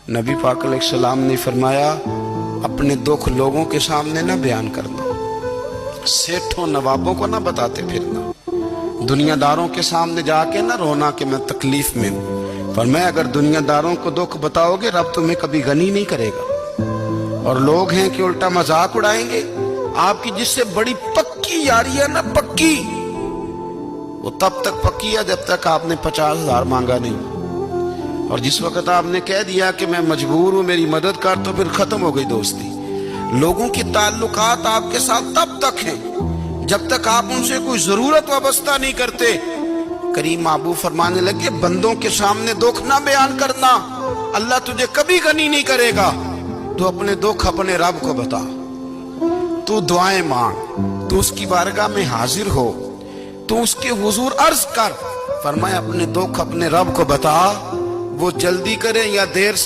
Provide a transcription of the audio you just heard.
नबी पाक अलैहिस्सलाम ने फरमाया, अपने दुख लोगों के सामने ना बयान करना, सेठों नवाबों को ना बताते फिरना, दुनियादारों के सामने जाके ना रोना कि मैं तकलीफ में हूं। फरमाया अगर दुनियादारों को दुख बताओगे रब तुम्हें कभी गनी नहीं करेगा। और लोग हैं कि उल्टा मजाक उड़ाएंगे आपकी, जिससे बड़ी पक्की यारी है ना, पक्की, वो तब तक पक्की है जब तक आपने 50,000 मांगा नहीं। और जिस वक्त आपने कह दिया कि मैं मजबूर हूं मेरी मदद कर, तो फिर खत्म हो गई दोस्ती। लोगों के ताल्लुकात आपके साथ तब तक हैं जब तक आप उनसे कोई जरूरत वाबस्ता नहीं करते। करीम महबूब फरमाने लगे, बंदों के सामने दुख ना बयान करना, अल्लाह तुझे कभी गनी नहीं करेगा। तू अपने दुख अपने रब को बता, तू दुआएं मांग, तू उसकी बारगाह में हाजिर हो, तू उसके हुजूर अर्ज कर। फरमाया अपने दुख अपने रब को बता, वो जल्दी करे या देर से